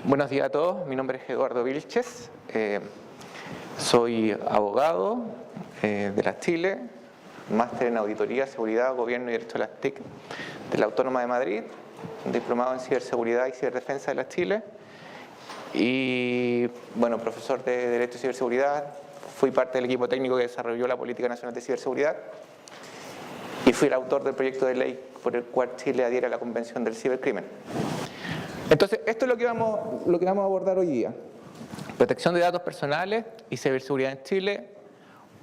Buenos días a todos, mi nombre es Eduardo Vilches, soy abogado de la Chile, máster en Auditoría, Seguridad, Gobierno y Derecho de las TIC de la Autónoma de Madrid, diplomado en Ciberseguridad y Ciberdefensa de la Chile y, bueno, profesor de Derecho y Ciberseguridad. Fui parte del equipo técnico que desarrolló la Política Nacional de Ciberseguridad y fui el autor del proyecto de ley por el cual Chile adhiere a la Convención del Cibercrimen. Entonces, esto es lo que vamos a abordar hoy día. Protección de datos personales y ciberseguridad en Chile,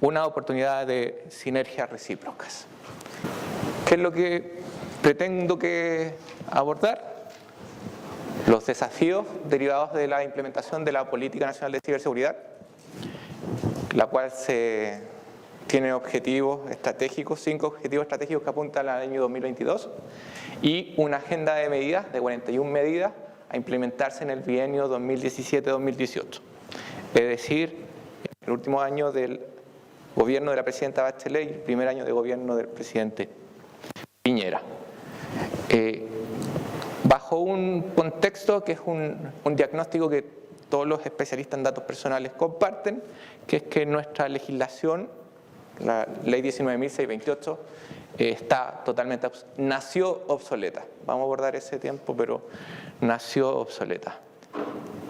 una oportunidad de sinergias recíprocas. ¿Qué es lo que pretendo abordar? Los desafíos derivados de la implementación de la Política Nacional de Ciberseguridad, la cual tiene objetivos estratégicos, 5 objetivos estratégicos que apuntan al año 2022 y una agenda de medidas, de 41 medidas, a implementarse en el bienio 2017-2018. Es decir, el último año del gobierno de la presidenta Bachelet y el primer año de gobierno del presidente Piñera. Bajo un contexto que es un diagnóstico que todos los especialistas en datos personales comparten, que es que nuestra legislación, la ley 19.628, nació obsoleta. Vamos a abordar ese tiempo, pero nació obsoleta.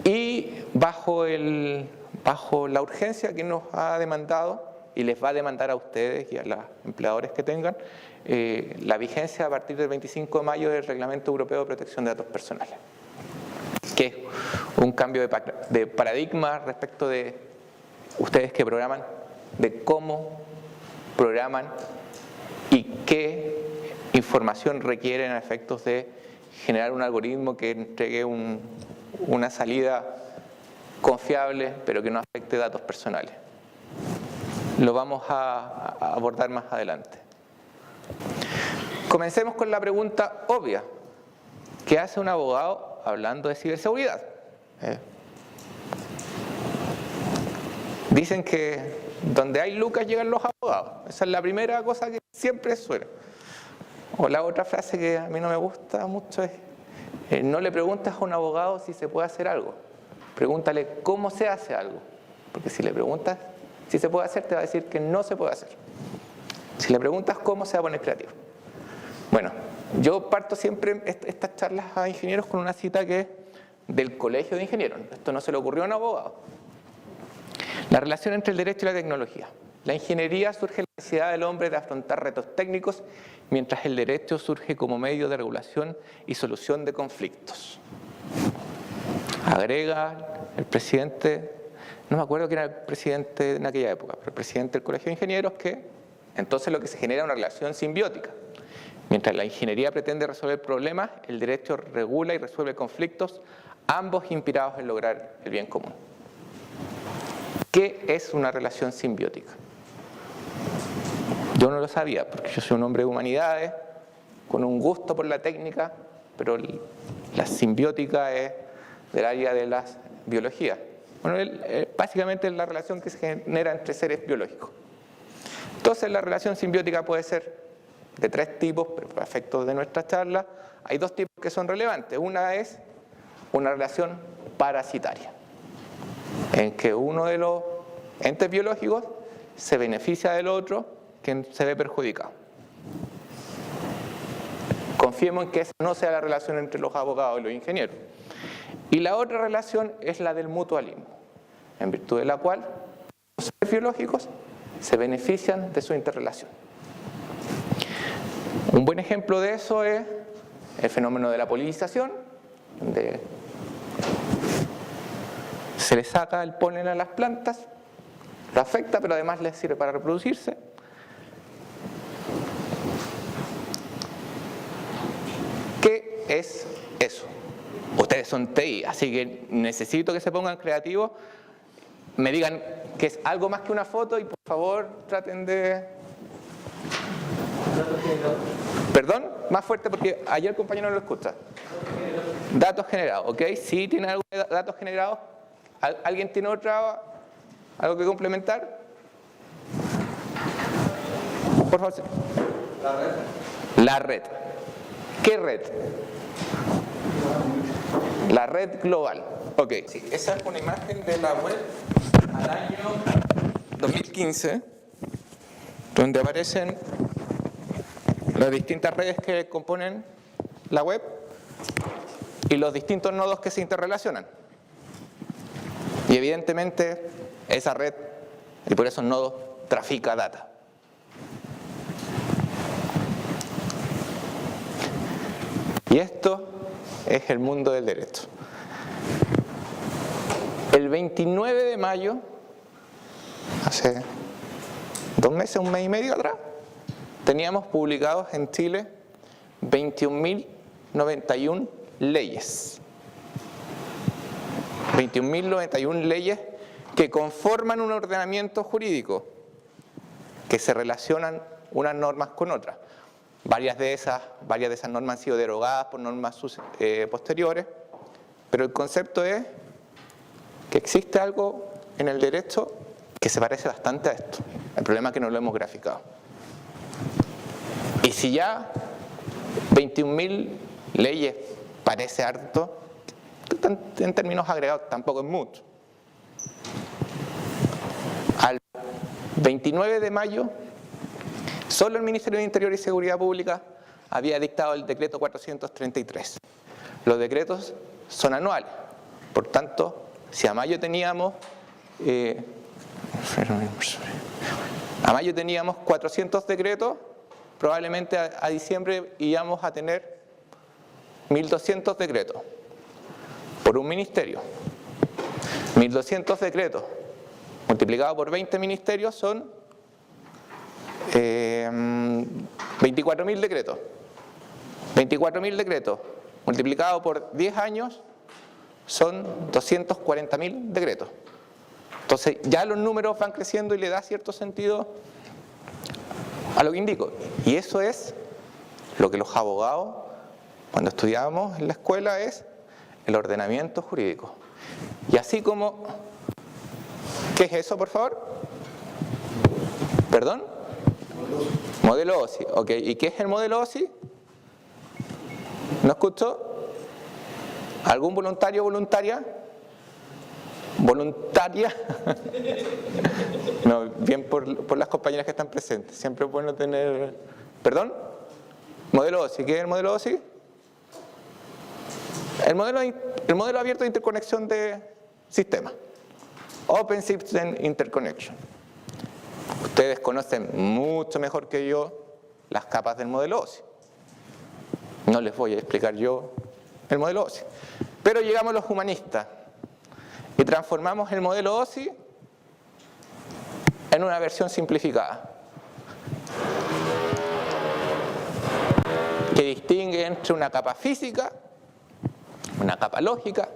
Y bajo la urgencia que nos ha demandado, y les va a demandar a ustedes y a los empleadores que tengan, la vigencia a partir del 25 de mayo del Reglamento Europeo de Protección de Datos Personales, que es un cambio de paradigma respecto de ustedes que programan, de cómo programan y qué información requieren a efectos de generar un algoritmo que entregue una salida confiable, pero que no afecte datos personales. Lo vamos a abordar más adelante. Comencemos con la pregunta obvia. ¿Qué hace un abogado hablando de ciberseguridad? Dicen que donde hay lucas llegan los abogados. Esa es la primera cosa que siempre suena. O la otra frase que a mí no me gusta mucho es: no le preguntas a un abogado si se puede hacer algo, pregúntale cómo se hace algo. Porque si le preguntas si se puede hacer, te va a decir que no se puede hacer. Si le preguntas cómo, se va a poner creativo. Bueno, yo parto siempre estas charlas a ingenieros con una cita que es del Colegio de Ingenieros. Esto no se le ocurrió a un abogado. La relación entre el derecho y la tecnología. La ingeniería surge en la necesidad del hombre de afrontar retos técnicos, mientras el derecho surge como medio de regulación y solución de conflictos. Agrega el presidente, no me acuerdo quién era el presidente en aquella época, pero el presidente del Colegio de Ingenieros, que entonces lo que se genera es una relación simbiótica. Mientras la ingeniería pretende resolver problemas, el derecho regula y resuelve conflictos, ambos inspirados en lograr el bien común. ¿Qué es una relación simbiótica? Yo no lo sabía, porque yo soy un hombre de humanidades, con un gusto por la técnica, pero la simbiótica es del área de la biología. Bueno, básicamente es la relación que se genera entre seres biológicos. Entonces, la relación simbiótica puede ser de 3 tipos, pero para efectos de nuestra charla, hay 2 tipos que son relevantes. Una es una relación parasitaria, en que uno de los entes biológicos se beneficia del otro, que se ve perjudicado. Confiemos en que esa no sea la relación entre los abogados y los ingenieros. Y la otra relación es la del mutualismo, en virtud de la cual los seres biológicos se benefician de su interrelación. Un buen ejemplo de eso es el fenómeno de la polinización, donde se le saca el polen a las plantas, lo afecta, pero además les sirve para reproducirse. ¿Qué es eso? Ustedes son TI, así que necesito que se pongan creativos, me digan que es algo más que una foto y por favor traten de... ¿Perdón? Más fuerte porque ayer el compañero no lo escucha. Datos generados, ¿ok? Sí, tiene algo de datos generados. ¿Alguien tiene algo que complementar? Por favor. La red. La red. ¿Qué red? La red global. Ok, sí, esa es una imagen de la web al año 2015, donde aparecen las distintas redes que componen la web y los distintos nodos que se interrelacionan. Y evidentemente esa red, y por esos nodos, trafica data. Y esto es el mundo del derecho. El 29 de mayo, hace 2 meses, 1 mes y medio atrás, teníamos publicados en Chile 21.091 leyes. 21.091 leyes que conforman un ordenamiento jurídico, que se relacionan unas normas con otras. Varias de esas normas han sido derogadas por normas posteriores, pero el concepto es que existe algo en el derecho que se parece bastante a esto. El problema es que no lo hemos graficado. Y si ya 21.000 leyes parece harto, en términos agregados tampoco es mucho. Al 29 de mayo, solo el Ministerio de Interior y Seguridad Pública había dictado el decreto 433. Los decretos son anuales, por tanto, si a mayo teníamos 400 decretos, probablemente a diciembre íbamos a tener 1.200 decretos por un ministerio. 1.200 decretos multiplicado por 20 ministerios son 24.000 decretos. 24.000 decretos multiplicado por 10 años son 240.000 decretos. Entonces ya los números van creciendo y le da cierto sentido a lo que indico. Y eso es lo que los abogados, cuando estudiábamos en la escuela, es el ordenamiento jurídico. Y así como... ¿Qué es eso, por favor? ¿Perdón? Modelo OSI. Ok, ¿y qué es el modelo OSI? ¿No escucho? ¿Algún voluntario o voluntaria? ¿Voluntaria? No, bien por las compañeras que están presentes. Siempre es bueno tener... ¿Perdón? Modelo OSI. ¿Qué es el modelo OSI? El modelo abierto de interconexión de sistemas. Open System Interconnection. Ustedes conocen mucho mejor que yo las capas del modelo OSI. No les voy a explicar yo el modelo OSI. Pero llegamos los humanistas y transformamos el modelo OSI en una versión simplificada que distingue entre una capa física, una capa lógica,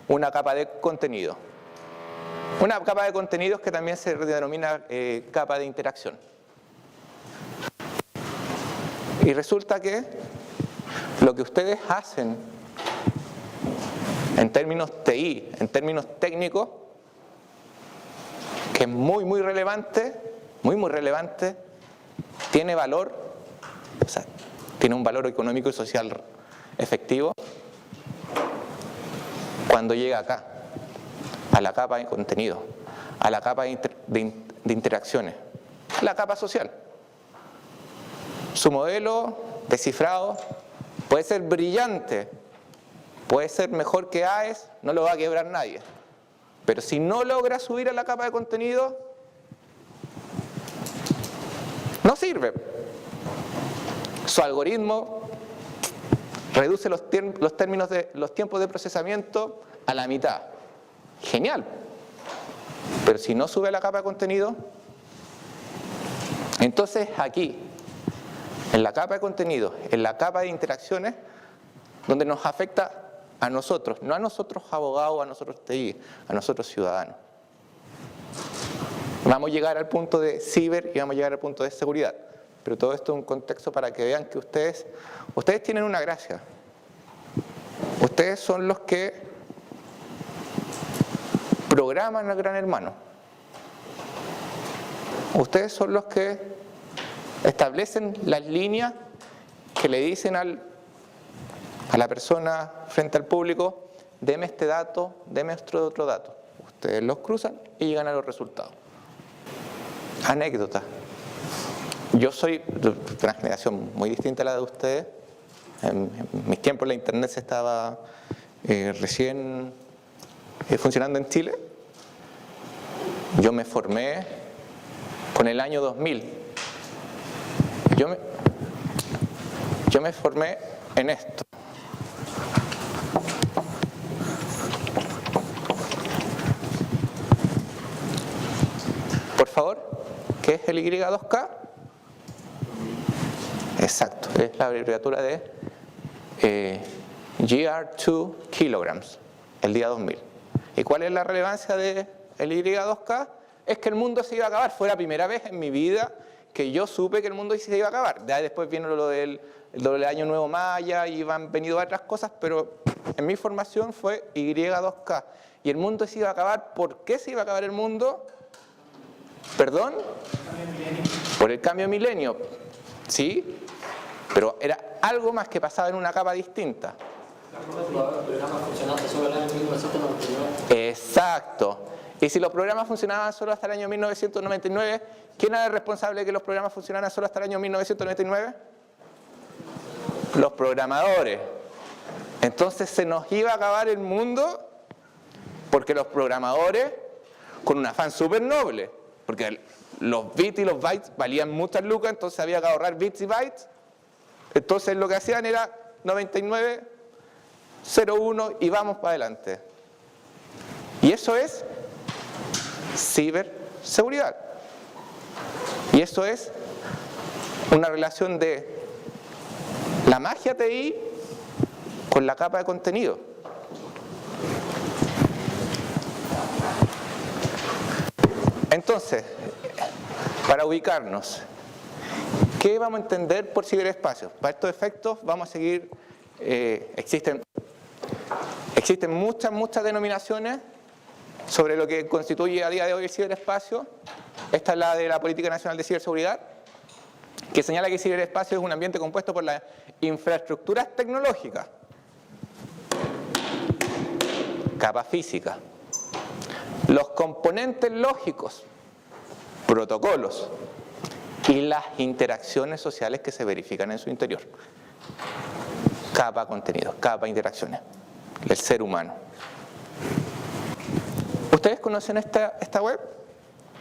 una capa de contenido. Una capa de contenidos que también se denomina capa de interacción. Y resulta que lo que ustedes hacen en términos TI, en términos técnicos, que es muy relevante, muy relevante, tiene valor, o sea, tiene un valor económico y social efectivo cuando llega acá, a la capa de contenido, a la capa de interacciones, la capa social. Su modelo descifrado puede ser brillante, puede ser mejor que AES, no lo va a quebrar nadie. Pero si no logra subir a la capa de contenido, no sirve. Su algoritmo reduce los tiempos de procesamiento a la mitad. Genial. Pero si no sube a la capa de contenido, entonces aquí, en la capa de contenido, en la capa de interacciones, donde nos afecta a nosotros, no a nosotros abogados, a nosotros TI, a nosotros ciudadanos. Vamos a llegar al punto de ciber y vamos a llegar al punto de seguridad. Pero todo esto es un contexto para que vean que ustedes tienen una gracia. Ustedes son los que programan al Gran Hermano. Ustedes son los que establecen las líneas que le dicen a la persona frente al público, deme este dato, deme otro dato. Ustedes los cruzan y llegan a los resultados. Anécdota. Yo soy de una generación muy distinta a la de ustedes. En mis tiempos la internet se estaba recién funcionando en Chile. Yo me formé con el año 2000. Yo me formé en esto. Por favor, ¿qué es el Y2K? Exacto, es la abreviatura de GR2 kilograms, el día 2000. ¿Y cuál es la relevancia del Y2K? Es que el mundo se iba a acabar. Fue la primera vez en mi vida que yo supe que el mundo se iba a acabar. Ya después vino lo del Año Nuevo Maya y han venido otras cosas, pero en mi formación fue Y2K. Y el mundo se iba a acabar. ¿Por qué se iba a acabar el mundo? ¿Perdón? Por el cambio de milenio. ¿Sí? Pero era algo más que pasaba en una capa distinta. Los programas funcionaban solo hasta el año 1999. Exacto. Y si los programas funcionaban solo hasta el año 1999, ¿quién era el responsable de que los programas funcionaran solo hasta el año 1999? Los programadores. Entonces se nos iba a acabar el mundo porque los programadores, con un afán súper noble, porque los bits y los bytes valían muchas lucas, entonces había que ahorrar bits y bytes. Entonces lo que hacían era 99, 01 y vamos para adelante. Y eso es ciberseguridad. Y eso es una relación de la magia TI con la capa de contenido. Entonces, para ubicarnos, ¿qué vamos a entender por ciberespacio? Para estos efectos vamos a seguir, existen muchas denominaciones sobre lo que constituye a día de hoy el ciberespacio. Esta es la de la Política Nacional de Ciberseguridad, que señala que el ciberespacio es un ambiente compuesto por las infraestructuras tecnológicas, capa física, los componentes lógicos, protocolos y las interacciones sociales que se verifican en su interior. Capa contenidos, capa interacciones, el ser humano. ¿Ustedes conocen esta web?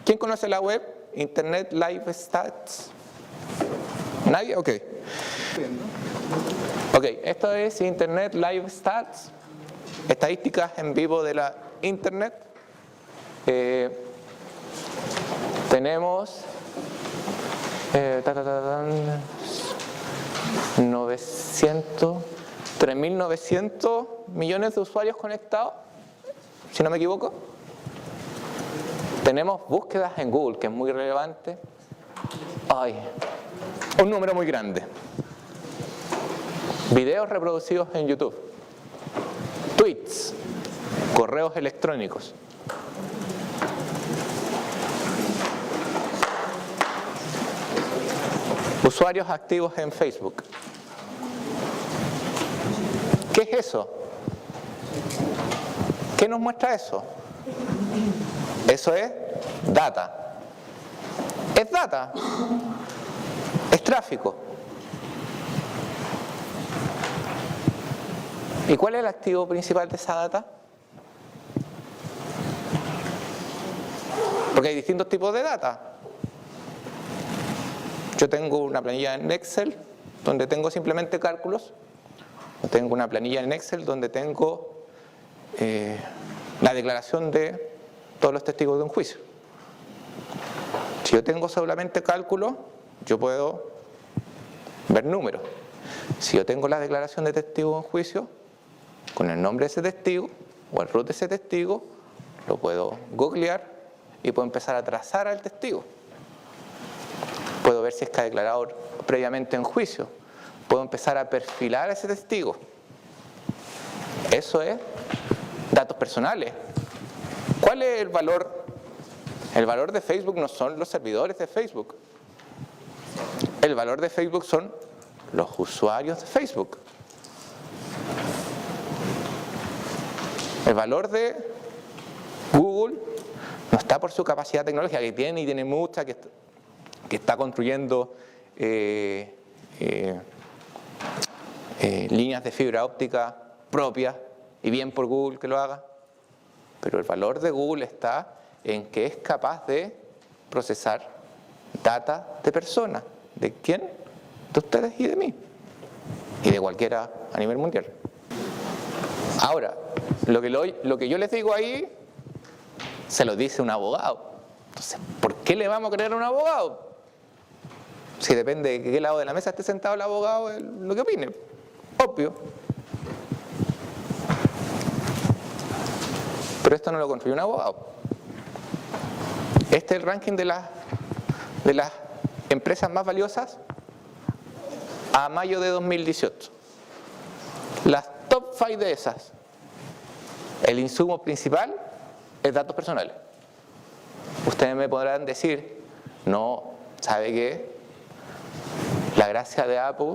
¿Quién conoce la web? Internet Live Stats. ¿Nadie? Ok. Ok, esto es Internet Live Stats, estadísticas en vivo de la Internet. Tenemos 3.900 millones de usuarios conectados, si no me equivoco. Tenemos búsquedas en Google, que es muy relevante. Un número muy grande. Videos reproducidos en YouTube. Tweets. Correos electrónicos. Usuarios activos en Facebook. ¿Qué es eso? ¿Qué nos muestra eso? Eso es data. Es data. Es tráfico. ¿Y cuál es el activo principal de esa data? Porque hay distintos tipos de data. Yo tengo una planilla en Excel donde tengo simplemente cálculos. O tengo una planilla en Excel donde tengo la declaración de todos los testigos de un juicio. Si yo tengo solamente cálculo, yo puedo ver números. Si yo tengo la declaración de testigo de un juicio, con el nombre de ese testigo o el root de ese testigo, lo puedo googlear y puedo empezar a trazar al testigo. Puedo ver si está declarado previamente en juicio. Puedo empezar a perfilar a ese testigo. Eso es datos personales. ¿Cuál es el valor? El valor de Facebook no son los servidores de Facebook. El valor de Facebook son los usuarios de Facebook. El valor de Google no está por su capacidad tecnológica que tiene, y tiene mucha, que está construyendo líneas de fibra óptica propias, y bien por Google que lo haga. Pero el valor de Google está en que es capaz de procesar data de personas. ¿De quién? De ustedes y de mí. Y de cualquiera a nivel mundial. Ahora, lo que yo les digo ahí, se lo dice un abogado. Entonces, ¿por qué le vamos a creer a un abogado? Si depende de qué lado de la mesa esté sentado el abogado, lo que opine. Obvio. Pero esto no lo construye un abogado. Este es el ranking de las empresas más valiosas a mayo de 2018. Las top 5 de esas, el insumo principal es datos personales. Ustedes me podrán decir, no, ¿sabe qué? La gracia de Apple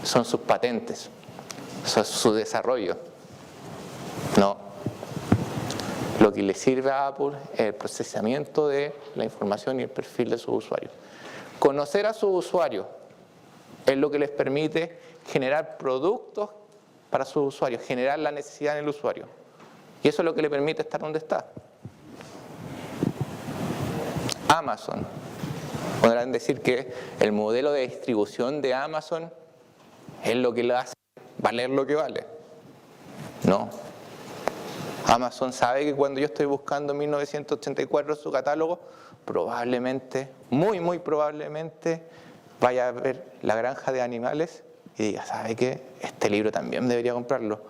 son sus patentes, son su desarrollo. No. Lo que le sirve a Apple es el procesamiento de la información y el perfil de sus usuarios. Conocer a sus usuarios es lo que les permite generar productos para sus usuarios, generar la necesidad en el usuario. Y eso es lo que le permite estar donde está. Amazon. Podrán decir que el modelo de distribución de Amazon es lo que le hace valer lo que vale. No. Amazon sabe que cuando yo estoy buscando en 1984 su catálogo, probablemente, muy probablemente, vaya a ver La Granja de Animales y diga, ¿sabe qué? Este libro también debería comprarlo.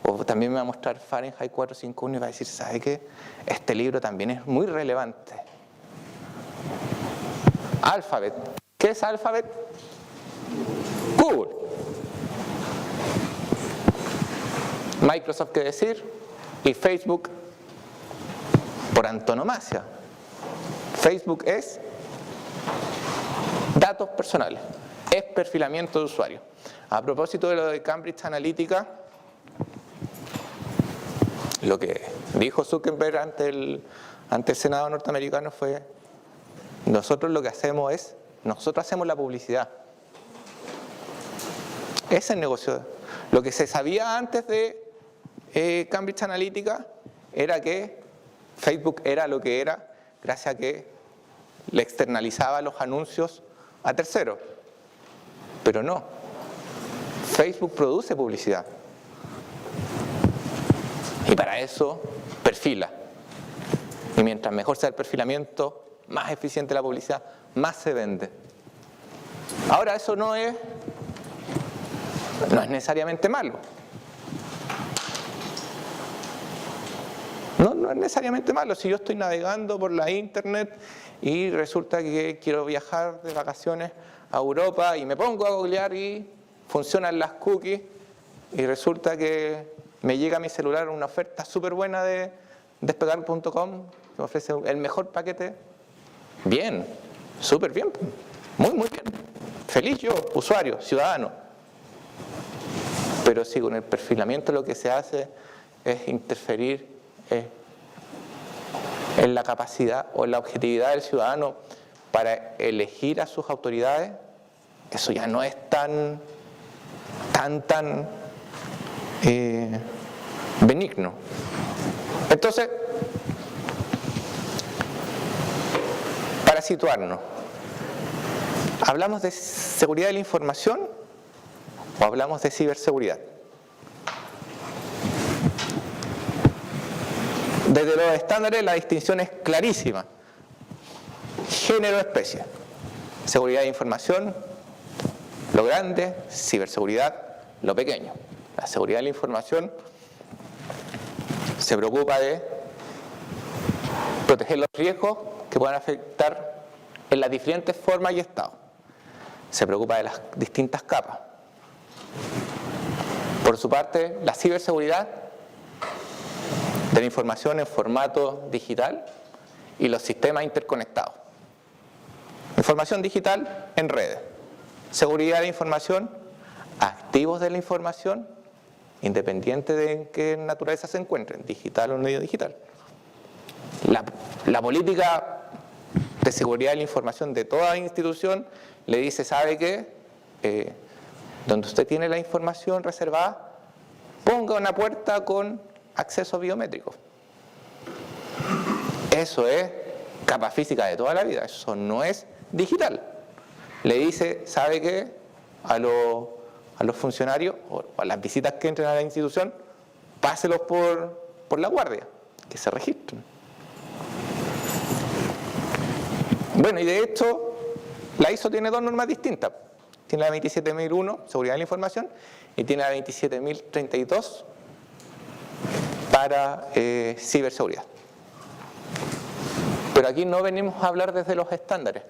O también me va a mostrar Fahrenheit 451 y va a decir, ¿sabe qué? Este libro también es muy relevante. Alphabet. ¿Qué es Alphabet? Google. Microsoft, ¿qué decir? Y Facebook por antonomasia. Facebook es datos personales, es perfilamiento de usuario. A propósito de lo de Cambridge Analytica, lo que dijo Zuckerberg ante el Senado norteamericano fue: nosotros lo que hacemos es, nosotros hacemos la publicidad. Ese es el negocio. Lo que se sabía antes de Cambridge Analytica era que Facebook era lo que era gracias a que le externalizaba los anuncios a terceros. Pero no. Facebook produce publicidad. Y para eso perfila. Y mientras mejor sea el perfilamiento, más eficiente la publicidad, más se vende. Ahora, eso no es necesariamente malo. No es necesariamente malo. Si yo estoy navegando por la internet y resulta que quiero viajar de vacaciones a Europa y me pongo a googlear y funcionan las cookies y resulta que me llega a mi celular una oferta súper buena de despegar.com que me ofrece el mejor paquete. Bien, súper bien, muy bien. Feliz yo, usuario, ciudadano. Pero si con el perfilamiento lo que se hace es interferir en la capacidad o en la objetividad del ciudadano para elegir a sus autoridades, eso ya no es tan benigno. Entonces, para situarnos, ¿hablamos de seguridad de la información o hablamos de ciberseguridad? Desde los estándares la distinción es clarísima. Género, especie. Seguridad de información, lo grande; ciberseguridad, lo pequeño. La seguridad de la información se preocupa de proteger los riesgos que puedan afectar en las diferentes formas y estados. Se preocupa de las distintas capas. Por su parte, la ciberseguridad de la información en formato digital y los sistemas interconectados. Información digital en redes. Seguridad de información, activos de la información independiente de en qué naturaleza se encuentren, digital o no digital. La política de seguridad de la información de toda institución le dice, ¿sabe qué? Donde usted tiene la información reservada, ponga una puerta con acceso biométrico. Eso es capa física de toda la vida, eso no es digital. Le dice, ¿sabe qué? A los funcionarios o a las visitas que entren a la institución, páselos por la guardia, que se registren. Bueno, y de hecho, la ISO tiene dos normas distintas. Tiene la 27001, seguridad de la información, y tiene la 27032 para ciberseguridad. Pero aquí no venimos a hablar desde los estándares.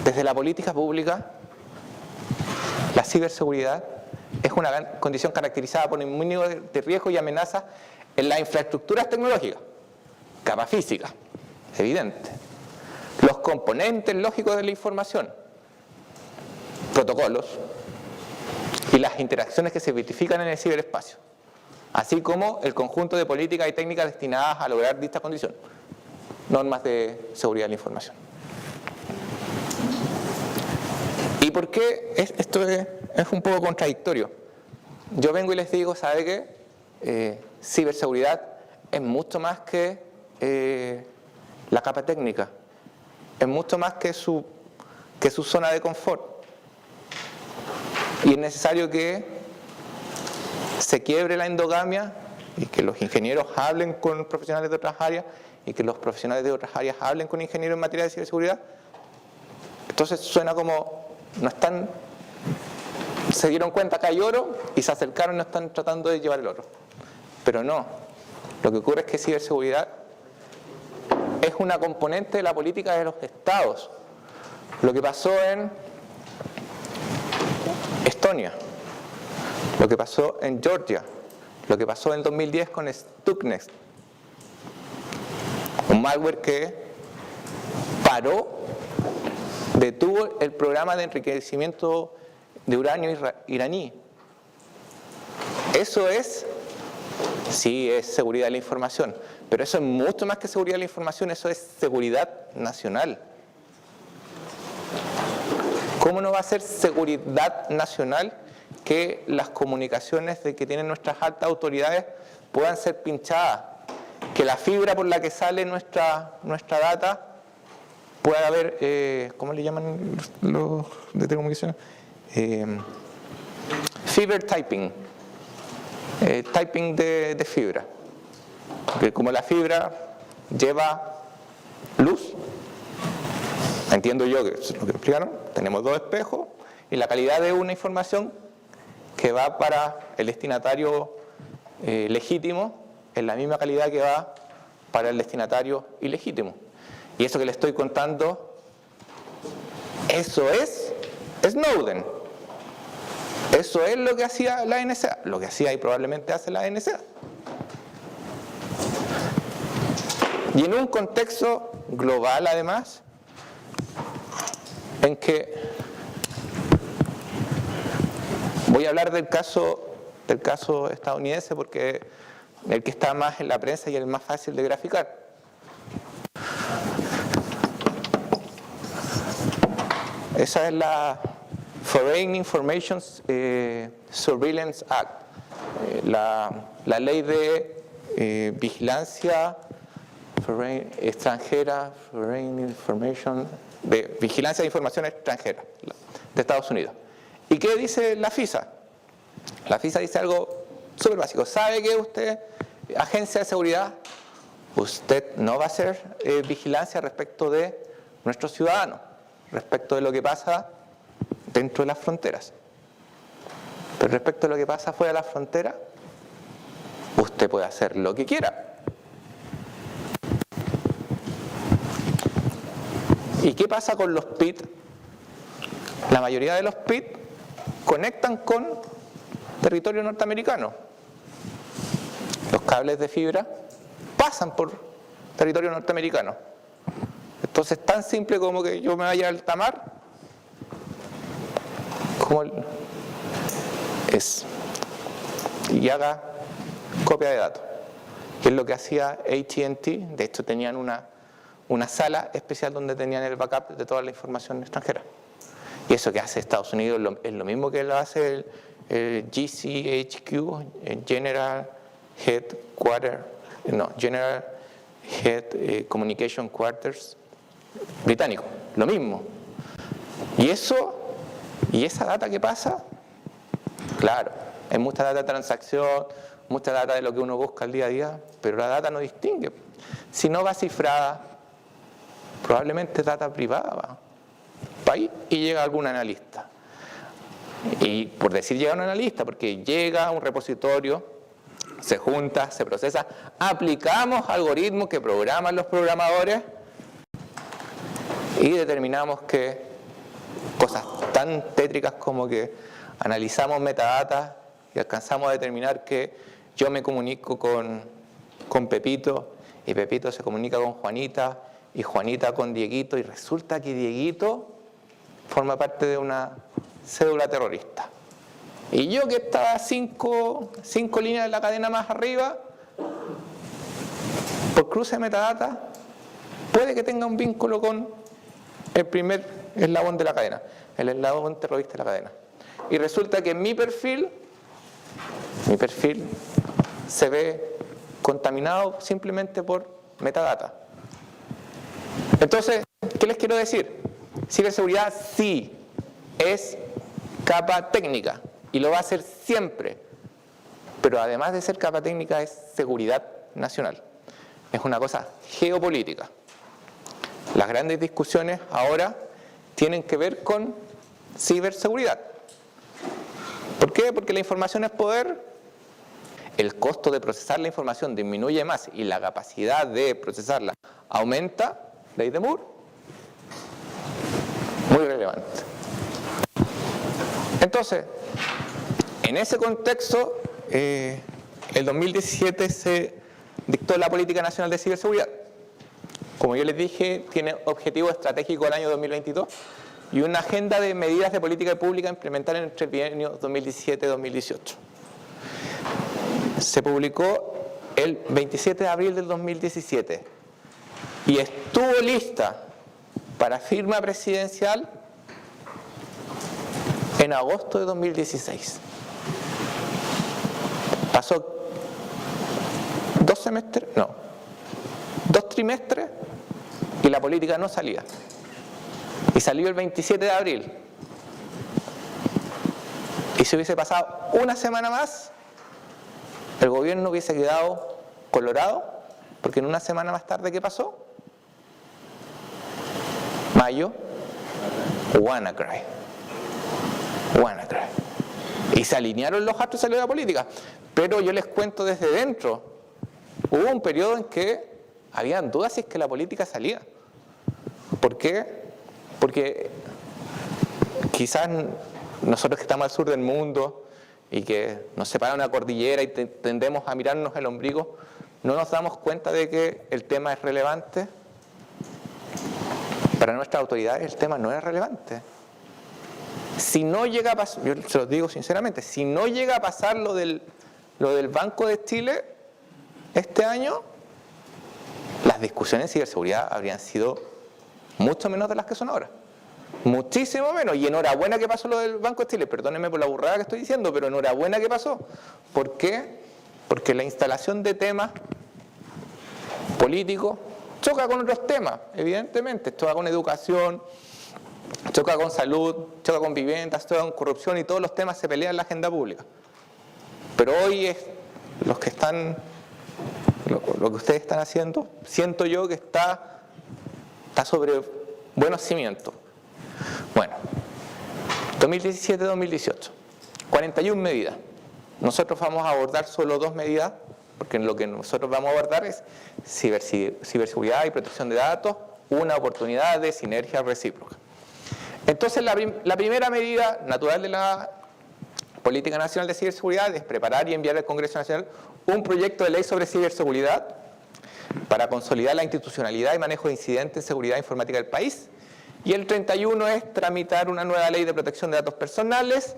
Desde la política pública, la ciberseguridad es una condición caracterizada por un mínimo de riesgo y amenaza en las infraestructuras tecnológicas, capa física, evidente. Los componentes lógicos de la información, protocolos y las interacciones que se verifican en el ciberespacio, así como el conjunto de políticas y técnicas destinadas a lograr dicha condición, normas de seguridad de la información. ¿Y por qué esto es un poco contradictorio? Yo vengo y les digo, ¿sabe qué? Ciberseguridad es mucho más que la capa técnica, es mucho más que su zona de confort. Y es necesario que se quiebre la endogamia y que los ingenieros hablen con profesionales de otras áreas y que los profesionales de otras áreas hablen con ingenieros en materia de ciberseguridad. Entonces suena como se dieron cuenta que hay oro y se acercaron y no están tratando de llevar el oro. Pero no, lo que ocurre es que ciberseguridad es una componente de la política de los estados. Lo que pasó en Estonia, lo que pasó en Georgia, lo que pasó en 2010 con Stuxnet, un malware que detuvo el programa de enriquecimiento de uranio iraní. Eso sí es seguridad de la información, pero eso es mucho más que seguridad de la información, eso es seguridad nacional. ¿Cómo no va a ser seguridad nacional que las comunicaciones que tienen nuestras altas autoridades puedan ser pinchadas? Que la fibra por la que sale nuestra data pueda haber, ¿cómo le llaman los de telecomunicaciones? Fiber typing, typing de fibra. Porque como la fibra lleva luz, entiendo yo que es lo que me explicaron, tenemos dos espejos y la calidad de una información que va para el destinatario legítimo es la misma calidad que va para el destinatario ilegítimo. Y eso que le estoy contando, eso es Snowden. Eso es lo que hacía la NSA, lo que hacía y probablemente hace la NSA. Y en un contexto global, además, en que voy a hablar del caso estadounidense porque es el que está más en la prensa y el más fácil de graficar. Esa es la Foreign Information Surveillance Act, la ley de vigilancia extranjera, Foreign Information, de vigilancia de información extranjera de Estados Unidos. ¿Y qué dice la FISA? La FISA dice algo súper básico. ¿Sabe que usted, agencia de seguridad, usted no va a hacer vigilancia respecto de nuestros ciudadanos, respecto de lo que pasa dentro de las fronteras? Pero respecto a lo que pasa fuera de las fronteras, usted puede hacer lo que quiera. ¿Y qué pasa con los PIT? La mayoría de los PIT conectan con territorio norteamericano. Los cables de fibra pasan por territorio norteamericano. Entonces es tan simple como que yo me vaya al Tamar, como y haga copia de datos, que es lo que hacía AT&T. De hecho tenían una sala especial donde tenían el backup de toda la información extranjera. Y eso que hace Estados Unidos es lo mismo que lo hace el GCHQ, General Head Communication Quarters británico, lo mismo. Y esa data que pasa, claro, hay mucha data de transacción, mucha data de lo que uno busca al día a día, pero la data no distingue. Si no va cifrada, probablemente es data privada, va ahí y llega algún analista. Y por decir llega un analista, porque llega a un repositorio, se junta, se procesa, aplicamos algoritmos que programan los programadores y determinamos que cosas tan tétricas como que analizamos metadata y alcanzamos a determinar que yo me comunico con Pepito y Pepito se comunica con Juanita y Juanita con Dieguito, y resulta que Dieguito forma parte de una cédula terrorista. Y yo, que estaba cinco líneas de la cadena más arriba, por cruce de metadata, puede que tenga un vínculo con el primer eslabón de la cadena, el eslabón terrorista de la cadena. Y resulta que mi perfil se ve contaminado simplemente por metadata. Entonces, ¿qué les quiero decir? Ciberseguridad sí es capa técnica y lo va a ser siempre, pero además de ser capa técnica es seguridad nacional, es una cosa geopolítica. Las grandes discusiones ahora tienen que ver con ciberseguridad. ¿Por qué? Porque la información es poder, el costo de procesar la información disminuye más y la capacidad de procesarla aumenta, ley de Moore, muy relevante. Entonces, en ese contexto, el 2017 se dictó la Política Nacional de Ciberseguridad. Como yo les dije, tiene objetivo estratégico del año 2022 y una agenda de medidas de política pública a implementar entre el bienio 2017-2018. Se publicó el 27 de abril del 2017 y estuvo lista para firma presidencial en agosto de 2016. Pasó 2 trimestres y la política no salía. Y salió el 27 de abril. Y si hubiese pasado una semana más, el gobierno hubiese quedado colorado, porque en una semana más tarde, ¿qué pasó? Mayo, WannaCry. Y se alinearon los astros y salió la política. Pero yo les cuento desde dentro, hubo un periodo en que habían dudas si es que la política salía. ¿Por qué? Porque quizás nosotros que estamos al sur del mundo y que nos separa una cordillera y tendemos a mirarnos el ombligo, no nos damos cuenta de que el tema es relevante. Para nuestras autoridades el tema no es relevante. Si no llega a pasar, yo se los digo sinceramente, si no llega a pasar lo del Banco de Chile este año, las discusiones en ciberseguridad habrían sido mucho menos de las que son ahora. Muchísimo menos. Y enhorabuena que pasó lo del Banco de Chile. Perdónenme por la burrada que estoy diciendo, pero enhorabuena que pasó. ¿Por qué? Porque la instalación de temas políticos choca con otros temas, evidentemente. Choca con educación, choca con salud, choca con viviendas, choca con corrupción, y todos los temas se pelean en la agenda pública. Pero hoy es lo que ustedes están haciendo, siento yo que está sobre buenos cimientos. Bueno, 2017-2018, 41 medidas. Nosotros vamos a abordar solo 2 medidas, porque lo que nosotros vamos a abordar es ciberseguridad y protección de datos, una oportunidad de sinergia recíproca. Entonces, la primera medida natural de la Política Nacional de Ciberseguridad es preparar y enviar al Congreso Nacional un proyecto de ley sobre ciberseguridad para consolidar la institucionalidad y manejo de incidentes en seguridad informática del país. Y el 31 es tramitar una nueva ley de protección de datos personales,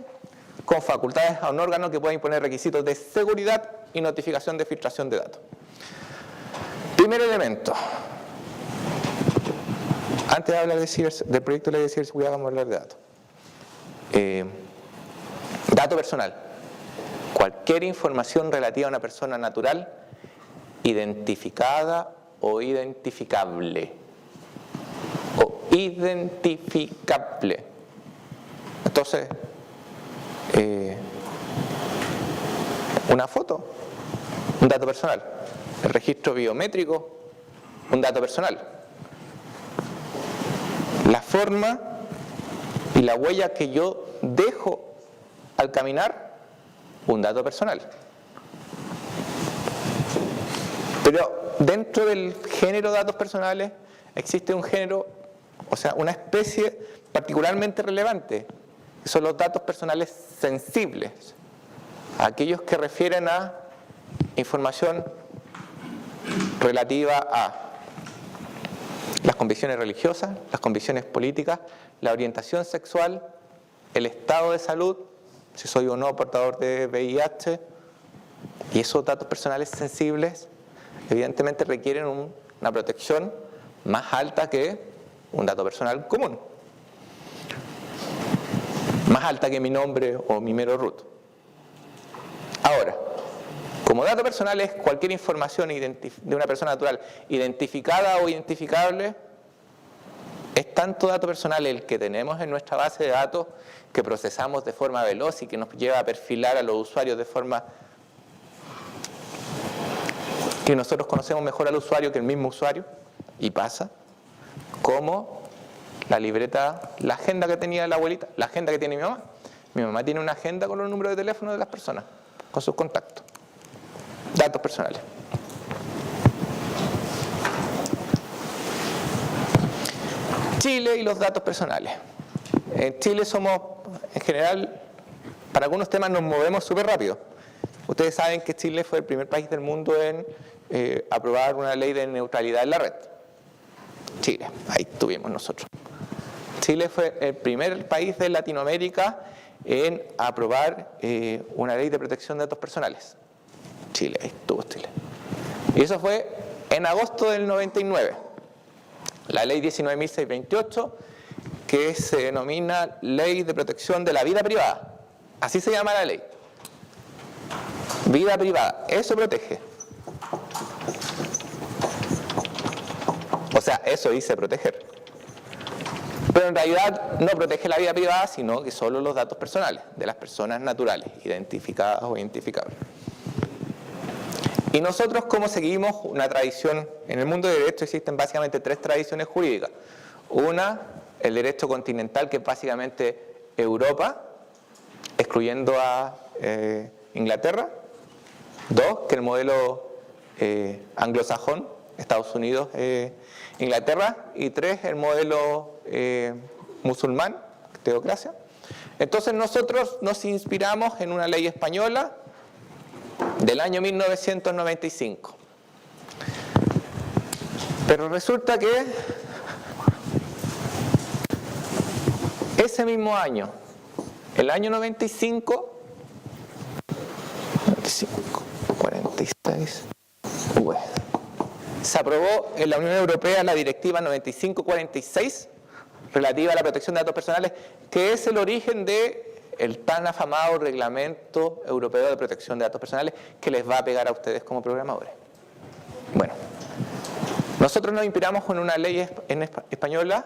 con facultades a un órgano que pueda imponer requisitos de seguridad y notificación de filtración de datos. Primer elemento. Antes de hablar del proyecto de ley de ciberseguridad, vamos a hablar de datos. Dato personal. Cualquier información relativa a una persona natural, identificada o identificable. O identificable. Entonces, una foto, un dato personal. El registro biométrico, un dato personal. La forma y la huella que yo dejo al caminar, un dato personal. Pero dentro del género de datos personales existe un género, o sea, una especie particularmente relevante, que son los datos personales sensibles, aquellos que refieren a información relativa a las convicciones religiosas, las convicciones políticas, la orientación sexual, el estado de salud, si soy o no portador de VIH, y esos datos personales sensibles evidentemente requieren una protección más alta que un dato personal común, más alta que mi nombre o mi mero root. Ahora, como dato personal es cualquier información de una persona natural identificada o identificable, es tanto dato personal el que tenemos en nuestra base de datos que procesamos de forma veloz y que nos lleva a perfilar a los usuarios de forma que nosotros conocemos mejor al usuario que el mismo usuario, y pasa, como la libreta, la agenda que tenía la abuelita, la agenda que tiene mi mamá. Mi mamá tiene una agenda con los números de teléfono de las personas, con sus contactos. Datos personales. Chile y los datos personales. En Chile somos, en general, para algunos temas nos movemos súper rápido. Ustedes saben que Chile fue el primer país del mundo en aprobar una ley de neutralidad en la red. Chile, ahí estuvimos nosotros. Chile fue el primer país de Latinoamérica en aprobar una ley de protección de datos personales. Chile, ahí estuvo Chile. Y eso fue en agosto del 99. La ley 19.628, que se denomina Ley de Protección de la Vida Privada. Así se llama la ley. Vida privada, eso protege. O sea, eso dice proteger. Pero en realidad no protege la vida privada, sino que solo los datos personales de las personas naturales, identificadas o identificables. Y nosotros, como seguimos una tradición, en el mundo del derecho existen básicamente tres tradiciones jurídicas. Una, el derecho continental, que es básicamente Europa, excluyendo a Inglaterra. Dos, que el modelo anglosajón, Estados Unidos, Inglaterra. Y tres, el modelo musulmán, teocracia. Entonces nosotros nos inspiramos en una ley española del año 1995. Pero resulta que ese mismo año, el año 46, se aprobó en la Unión Europea la Directiva 95/46 relativa a la protección de datos personales, que es el origen del tan afamado Reglamento Europeo de Protección de Datos Personales, que les va a pegar a ustedes como programadores. Bueno, nosotros nos inspiramos en una ley española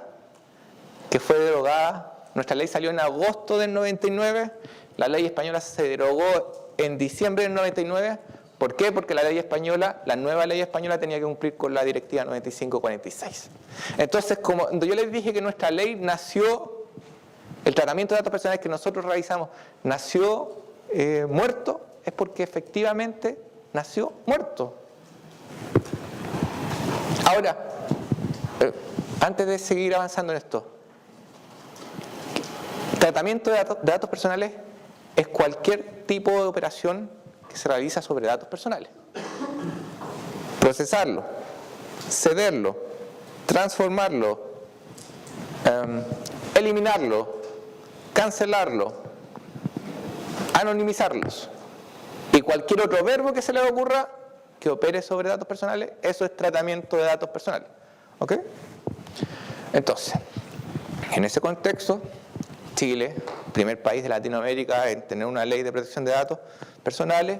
que fue derogada. Nuestra ley salió en agosto del 99, la ley española se derogó en diciembre del 99. ¿Por qué? Porque la nueva ley española tenía que cumplir con la Directiva 95/46. Entonces, como yo les dije que nuestra ley nació, el tratamiento de datos personales que nosotros realizamos nació muerto, es porque efectivamente nació muerto. Ahora, antes de seguir avanzando en esto, tratamiento de datos personales es cualquier tipo de operación que se realiza sobre datos personales. Procesarlo, cederlo, transformarlo, eliminarlo, cancelarlo, anonimizarlos. Y cualquier otro verbo que se les ocurra que opere sobre datos personales, eso es tratamiento de datos personales. ¿Ok? Entonces, en ese contexto, Chile, primer país de Latinoamérica en tener una ley de protección de datos personales,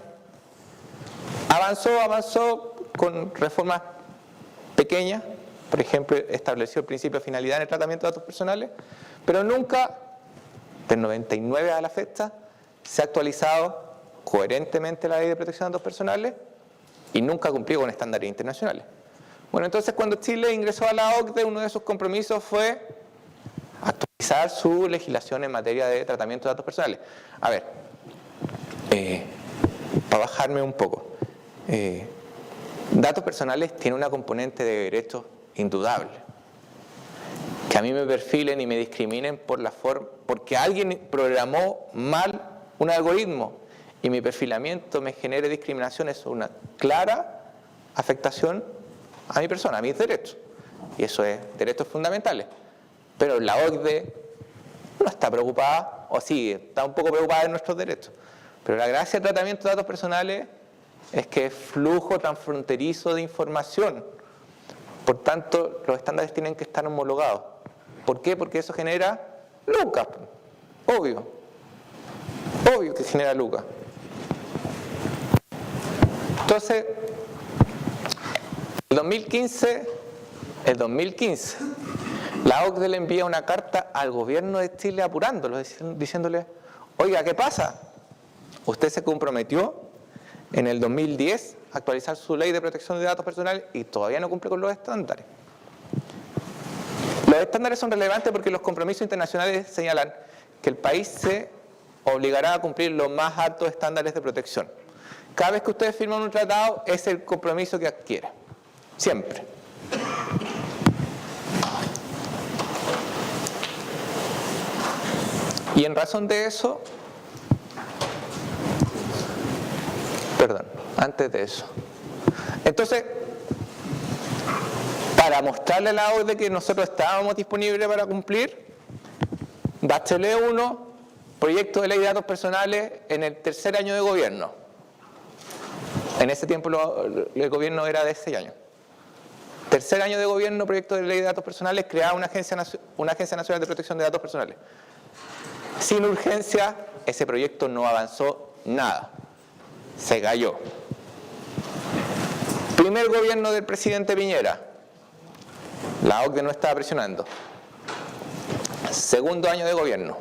avanzó con reformas pequeñas. Por ejemplo, estableció el principio de finalidad en el tratamiento de datos personales, pero nunca, del 99 a la fecha, se ha actualizado coherentemente la ley de protección de datos personales y nunca ha cumplido con estándares internacionales. Bueno, entonces cuando Chile ingresó a la OCDE, uno de sus compromisos fue actualizar su legislación en materia de tratamiento de datos personales. A ver, para bajarme un poco, datos personales tiene una componente de derechos indudable. Que a mí me perfilen y me discriminen por la forma, porque alguien programó mal un algoritmo y mi perfilamiento me genere discriminación, es una clara afectación a mi persona, a mis derechos. Y eso es derechos fundamentales. Pero la OCDE no está preocupada, o sí, está un poco preocupada de nuestros derechos. Pero la gracia del tratamiento de datos personales es que es flujo transfronterizo de información. Por tanto, los estándares tienen que estar homologados. ¿Por qué? Porque eso genera lucas. Obvio que genera lucas. Entonces, el 2015, la OCDE le envía una carta al gobierno de Chile apurándolo, diciéndole, oiga, ¿qué pasa? Usted se comprometió en el 2010 a actualizar su ley de protección de datos personales y todavía no cumple con los estándares. Los estándares son relevantes porque los compromisos internacionales señalan que el país se obligará a cumplir los más altos estándares de protección. Cada vez que ustedes firman un tratado, es el compromiso que adquiere. Siempre. Y en razón de eso, antes de eso. Entonces, para mostrarle a la OCDE que nosotros estábamos disponibles para cumplir, Bachelet 1, proyecto de ley de datos personales en el tercer año de gobierno. En ese tiempo el gobierno era de 6 años. Tercer año de gobierno, proyecto de ley de datos personales, creaba una agencia nacional de protección de datos personales. Sin urgencia, ese proyecto no avanzó nada. Se cayó. Primer gobierno del presidente Piñera. La OCDE no estaba presionando. Segundo año de gobierno.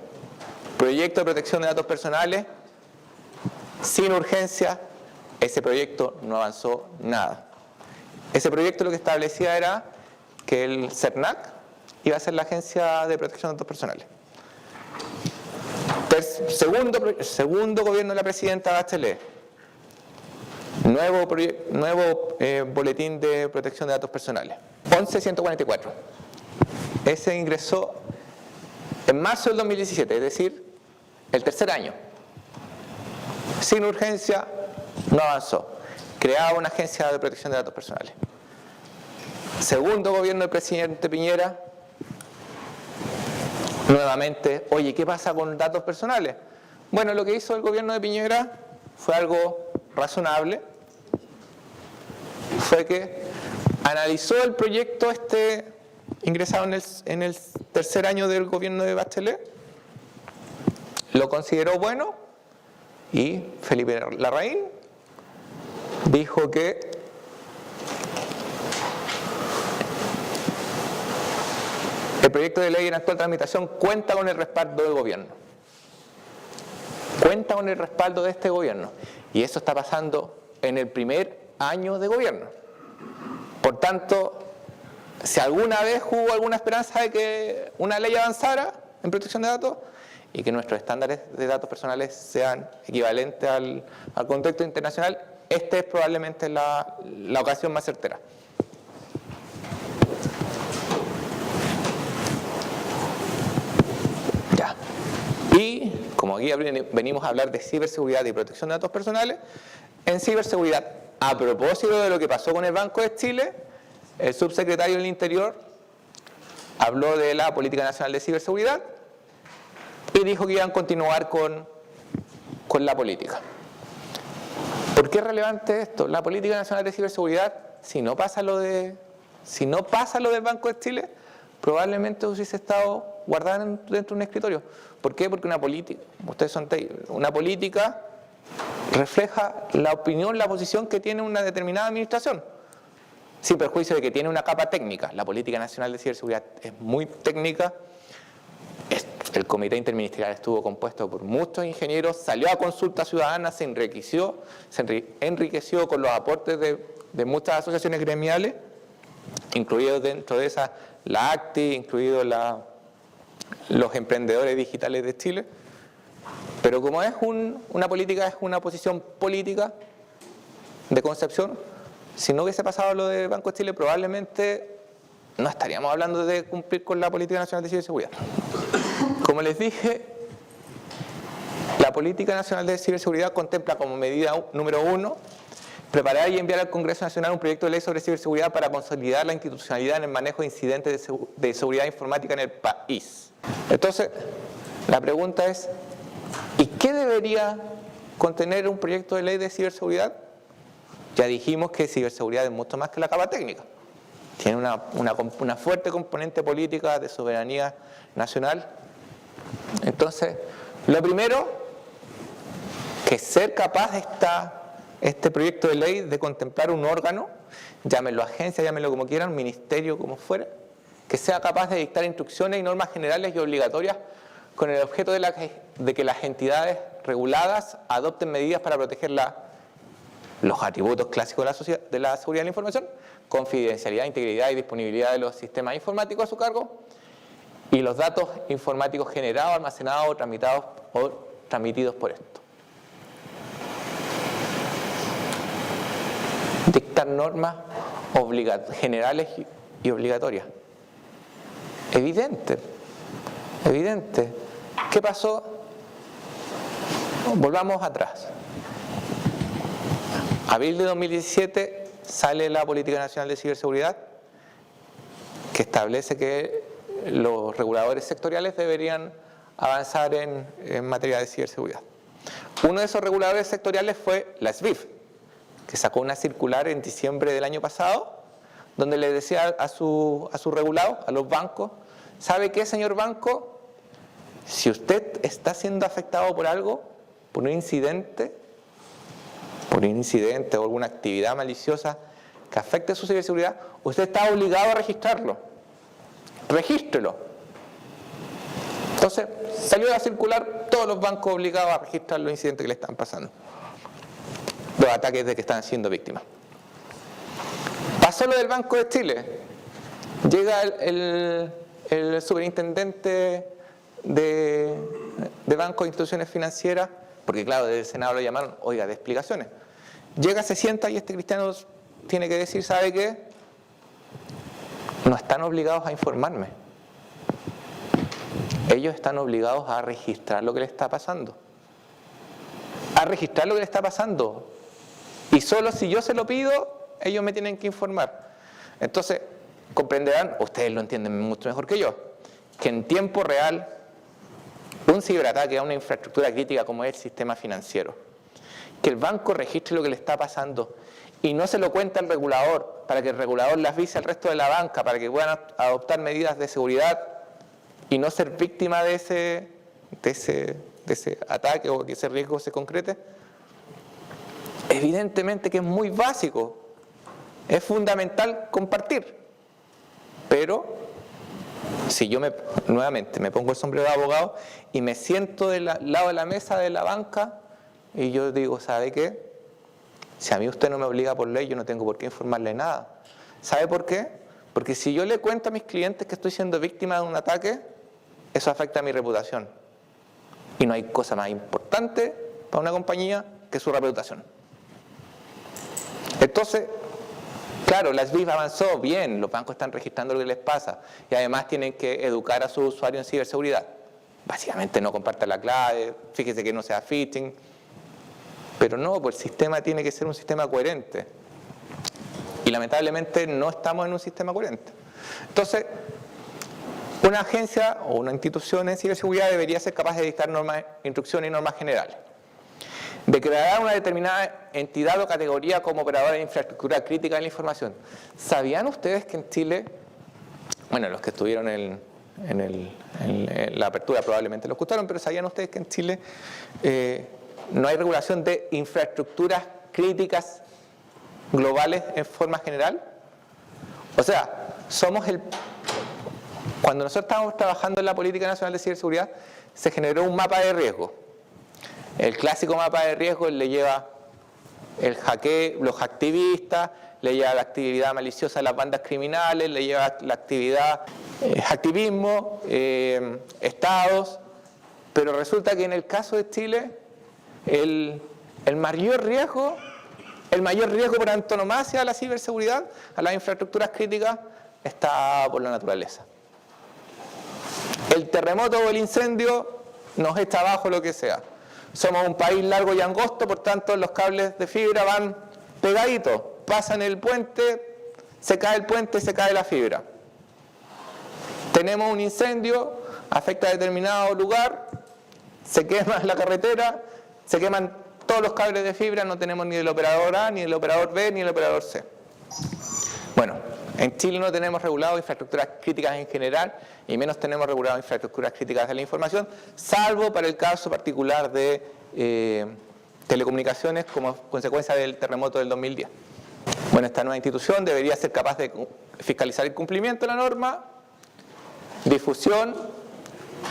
Proyecto de protección de datos personales. Sin urgencia, ese proyecto no avanzó nada. Ese proyecto lo que establecía era que el CERNAC iba a ser la Agencia de Protección de Datos Personales. Segundo gobierno de la presidenta Bachelet. Nuevo boletín de protección de datos personales. 11.144. Ese ingresó en marzo del 2017, es decir, el tercer año. Sin urgencia, no avanzó. Creaba una agencia de protección de datos personales. Segundo gobierno del presidente Piñera, nuevamente, oye, ¿qué pasa con datos personales? Bueno, lo que hizo el gobierno de Piñera fue algo razonable, fue que analizó el proyecto ingresado en el tercer año del gobierno de Bachelet, lo consideró bueno y Felipe Larraín dijo que el proyecto de ley en actual tramitación cuenta con el respaldo del gobierno. Cuenta con el respaldo de este gobierno. Y eso está pasando en el primer año de gobierno. Por tanto, si alguna vez hubo alguna esperanza de que una ley avanzara en protección de datos y que nuestros estándares de datos personales sean equivalentes al contexto internacional, esta es probablemente la ocasión más certera. Ya. Y como aquí venimos a hablar de ciberseguridad y protección de datos personales, en ciberseguridad, a propósito de lo que pasó con el Banco de Chile, el subsecretario del Interior habló de la Política Nacional de Ciberseguridad y dijo que iban a continuar con con la política. ¿Por qué es relevante esto? La Política Nacional de Ciberseguridad, si no pasa lo del Banco de Chile, probablemente hubiese estado guardada dentro de un escritorio. ¿Por qué? Porque una política refleja la opinión, la posición que tiene una determinada administración, sin perjuicio de que tiene una capa técnica. La Política Nacional de Ciberseguridad es muy técnica. El comité interministerial estuvo compuesto por muchos ingenieros, salió a consulta ciudadana, se enriqueció con los aportes de muchas asociaciones gremiales, incluidos dentro de esas la ACTI, incluidos los emprendedores digitales de Chile. Pero como es una política, es una posición política de concepción, si no hubiese pasado lo del Banco de Chile, probablemente no estaríamos hablando de cumplir con la Política Nacional de Ciberseguridad. Como les dije, la Política Nacional de Ciberseguridad contempla como medida número 1, preparar y enviar al Congreso Nacional un proyecto de ley sobre ciberseguridad para consolidar la institucionalidad en el manejo de incidentes de seguridad informática en el país. Entonces, la pregunta es, ¿y qué debería contener un proyecto de ley de ciberseguridad? Ya dijimos que ciberseguridad es mucho más que la capa técnica. Tiene una fuerte componente política de soberanía nacional. Entonces, lo primero, que ser capaz este proyecto de ley de contemplar un órgano, llámenlo agencia, llámenlo como quieran, ministerio, como fuera, que sea capaz de dictar instrucciones y normas generales y obligatorias con el objeto de que las entidades reguladas adopten medidas para proteger los atributos clásicos de la seguridad de la información, confidencialidad, integridad y disponibilidad de los sistemas informáticos a su cargo y los datos informáticos generados, almacenados o transmitidos por esto. Dictar normas generales y obligatorias. Evidente. ¿Qué pasó? Volvamos atrás. Abril de 2017 sale la Política Nacional de Ciberseguridad, que establece que los reguladores sectoriales deberían avanzar en materia de ciberseguridad. Uno de esos reguladores sectoriales fue la SBIF, que sacó una circular en diciembre del año pasado, donde le decía a su regulado, a los bancos, ¿sabe qué, señor banco? Si usted está siendo afectado por algo, por un incidente o alguna actividad maliciosa que afecte su ciberseguridad, usted está obligado a registrarlo. Regístrelo. Entonces, salió a circular todos los bancos obligados a registrar los incidentes que le están pasando, los ataques de que están siendo víctimas. Pasó lo del Banco de Chile. Llega el superintendente de bancos e instituciones financieras, porque claro, desde el Senado lo llamaron, oiga, de explicaciones. Llega, se sienta y este cristiano tiene que decir, ¿sabe qué? No están obligados a informarme. Ellos están obligados a registrar lo que le está pasando. A registrar lo que le está pasando. Y solo si yo se lo pido, ellos me tienen que informar. Entonces, comprenderán, ustedes lo entienden mucho mejor que yo, que en tiempo real, un ciberataque a una infraestructura crítica como es el sistema financiero, que el banco registre lo que le está pasando y no se lo cuenta al regulador, para que el regulador las avise al resto de la banca, para que puedan adoptar medidas de seguridad y no ser víctima de ese ataque o que ese riesgo se concrete, evidentemente que es muy básico, es fundamental compartir. Pero si yo nuevamente me pongo el sombrero de abogado y me siento del lado de la mesa de la banca y yo digo, ¿sabe qué? Si a mí usted no me obliga por ley, yo no tengo por qué informarle nada. ¿Sabe por qué? Porque si yo le cuento a mis clientes que estoy siendo víctima de un ataque, eso afecta a mi reputación. Y no hay cosa más importante para una compañía que su reputación. Entonces, claro, la SBIF avanzó bien, los bancos están registrando lo que les pasa y además tienen que educar a sus usuarios en ciberseguridad. Básicamente no compartan la clave, fíjese que no sea phishing, pero no, pues el sistema tiene que ser un sistema coherente. Y lamentablemente no estamos en un sistema coherente. Entonces, una agencia o una institución en ciberseguridad debería ser capaz de dictar normas, instrucciones y normas generales. declarará una determinada entidad o categoría como operadora de infraestructura crítica de la información. ¿Sabían ustedes que en Chile, bueno, los que estuvieron en la apertura probablemente lo escucharon, pero ¿sabían ustedes que en Chile no hay regulación de infraestructuras críticas globales en forma general? O sea, cuando nosotros estábamos trabajando en la Política Nacional de Ciberseguridad, se generó un mapa de riesgo. El clásico mapa de riesgo le lleva el hackeo, los hacktivistas, le lleva la actividad maliciosa de las bandas criminales, le lleva la actividad hacktivismo, estados, pero resulta que en el caso de Chile el mayor riesgo por antonomasia a la ciberseguridad, a las infraestructuras críticas, está por la naturaleza. El terremoto o el incendio nos echa abajo lo que sea. Somos un país largo y angosto, por tanto los cables de fibra van pegaditos, pasan el puente, se cae el puente y se cae la fibra. Tenemos un incendio, afecta a determinado lugar, se quema la carretera, se queman todos los cables de fibra, no tenemos ni el operador A, ni el operador B, ni el operador C. Bueno, en Chile no tenemos regulado infraestructuras críticas en general y menos tenemos regulado infraestructuras críticas de la información, salvo para el caso particular de telecomunicaciones como consecuencia del terremoto del 2010. Bueno, esta nueva institución debería ser capaz de fiscalizar el cumplimiento de la norma, difusión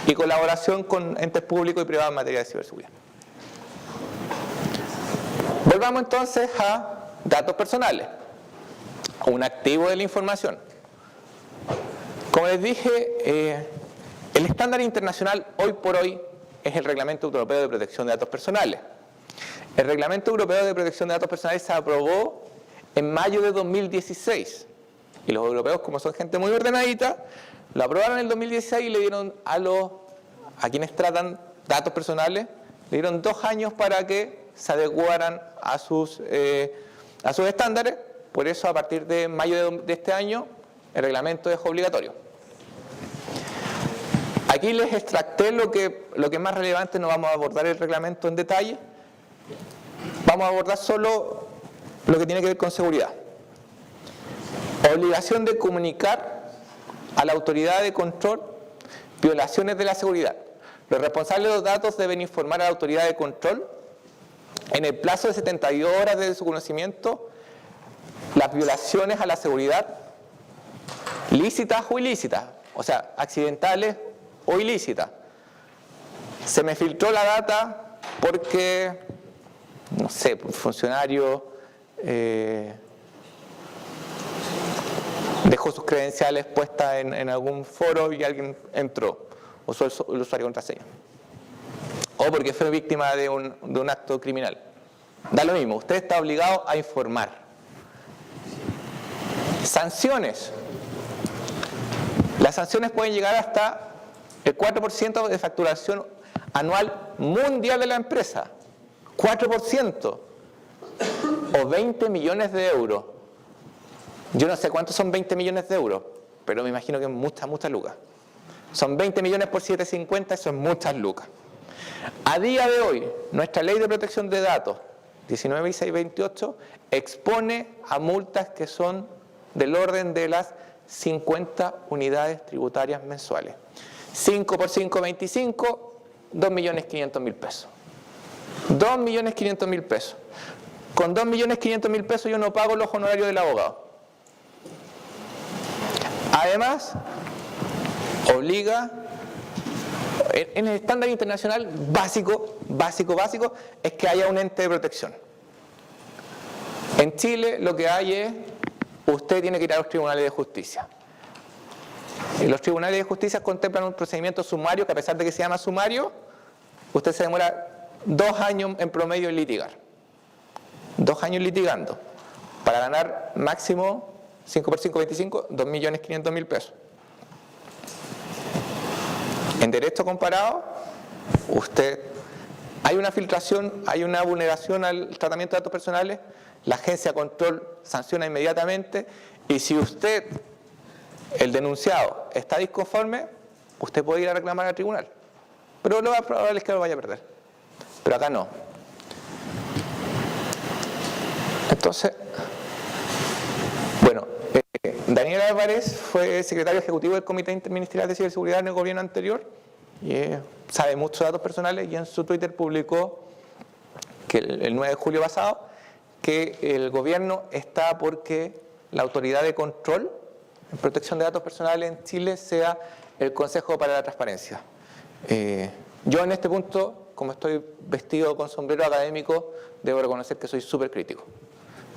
y colaboración con entes públicos y privados en materia de ciberseguridad. Volvamos entonces a datos personales, un activo de la información. Como les dije, el estándar internacional hoy por hoy es el Reglamento Europeo de Protección de Datos Personales. El Reglamento Europeo de Protección de Datos Personales se aprobó en mayo de 2016 y los europeos, como son gente muy ordenadita, lo aprobaron en el 2016 y le dieron a quienes tratan datos personales, le dieron 2 años para que se adecuaran a sus estándares. Por eso, a partir de mayo de este año, el reglamento es obligatorio. Aquí les extracté lo que es más relevante, no vamos a abordar el reglamento en detalle. Vamos a abordar solo lo que tiene que ver con seguridad. Obligación de comunicar a la autoridad de control violaciones de la seguridad. Los responsables de los datos deben informar a la autoridad de control en el plazo de 72 horas de su conocimiento las violaciones a la seguridad lícitas o ilícitas, o sea, accidentales o ilícitas. Se me filtró la data porque, no sé, un funcionario dejó sus credenciales puestas en algún foro y alguien entró, usó el usuario y contraseña. O porque fue víctima de un acto criminal. Da lo mismo, usted está obligado a informar. Sanciones. Las sanciones pueden llegar hasta el 4% de facturación anual mundial de la empresa. 4%. O 20 millones de euros. Yo no sé cuántos son 20 millones de euros, pero me imagino que es muchas lucas. Son 20 millones por 7,50, eso es muchas lucas. A día de hoy, nuestra Ley de Protección de Datos, 19.628, expone a multas que son del orden de las 50 unidades tributarias mensuales. 5 por 5, 25, 2.500.000 pesos. 2.500.000 pesos. Con 2.500.000 pesos yo no pago los honorarios del abogado. Además, obliga, en el estándar internacional básico, es que haya un ente de protección. En Chile lo que hay es, usted tiene que ir a los tribunales de justicia. Y los tribunales de justicia contemplan un procedimiento sumario que, a pesar de que se llama sumario, usted se demora 2 años en promedio en litigar. 2 años litigando para ganar máximo 5 por 5, 25, 2.500.000 pesos. En derecho comparado, hay una filtración, hay una vulneración al tratamiento de datos personales, la agencia de control sanciona inmediatamente, y si usted, el denunciado, está disconforme, usted puede ir a reclamar al tribunal. Pero lo más probable es que lo vaya a perder. Pero acá no. Entonces, bueno, Daniel Álvarez fue secretario ejecutivo del Comité Interministerial de Ciberseguridad en el gobierno anterior y sabe muchos datos personales, y en su Twitter publicó que el 9 de julio pasado que el gobierno está porque la autoridad de control en protección de datos personales en Chile sea el Consejo para la Transparencia. Yo en este punto, como estoy vestido con sombrero académico, debo reconocer que soy súper crítico.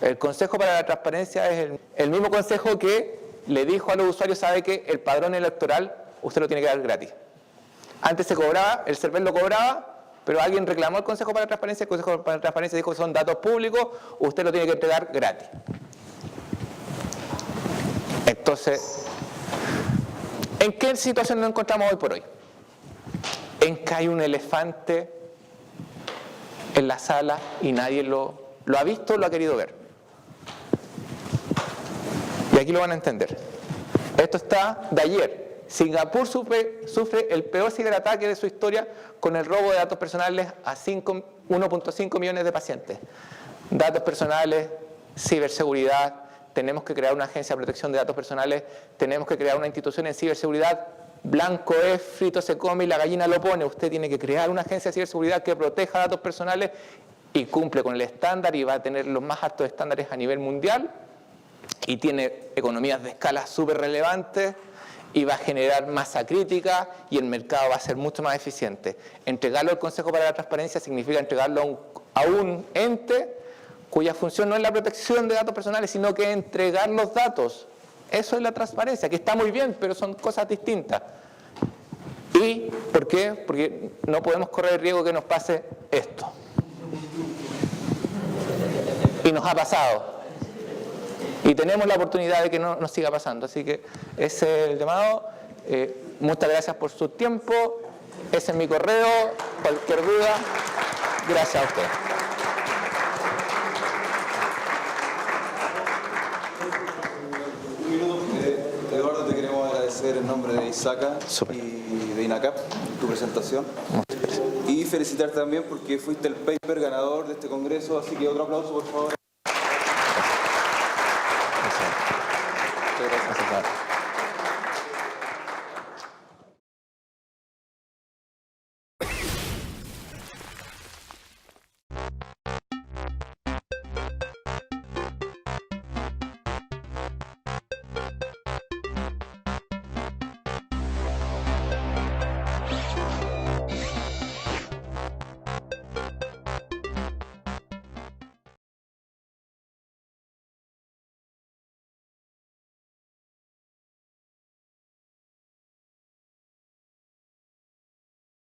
El Consejo para la Transparencia es el mismo consejo que le dijo a los usuarios: sabe que el padrón electoral usted lo tiene que dar gratis. Antes se cobraba, el CERVEL lo cobraba, pero alguien reclamó al Consejo para la Transparencia, el Consejo para la Transparencia dijo que son datos públicos, usted lo tiene que entregar gratis. Entonces, ¿en qué situación nos encontramos hoy por hoy? En que hay un elefante en la sala y nadie lo ha visto, lo ha querido ver. Y aquí lo van a entender. Esto está de ayer. Singapur sufre el peor ciberataque de su historia con el robo de datos personales a 1.5 millones de pacientes. Datos personales, ciberseguridad, tenemos que crear una agencia de protección de datos personales, tenemos que crear una institución en ciberseguridad. Blanco es, frito se come y la gallina lo pone. Usted tiene que crear una agencia de ciberseguridad que proteja datos personales y cumple con el estándar y va a tener los más altos estándares a nivel mundial y tiene economías de escala súper relevantes y va a generar masa crítica y el mercado va a ser mucho más eficiente. Entregarlo al Consejo para la Transparencia significa entregarlo a un ente cuya función no es la protección de datos personales, sino que entregar los datos. Eso es la transparencia, que está muy bien, pero son cosas distintas. ¿Y por qué? Porque no podemos correr el riesgo que nos pase esto. Y nos ha pasado. Y tenemos la oportunidad de que no nos siga pasando. Así que ese es el llamado. Muchas gracias por su tiempo. Ese es mi correo. Cualquier duda, gracias a usted. Eduardo, te queremos agradecer en nombre de ISACA y de INACAP tu presentación. Y felicitar también porque fuiste el paper ganador de este congreso, así que otro aplauso, por favor. Gracias.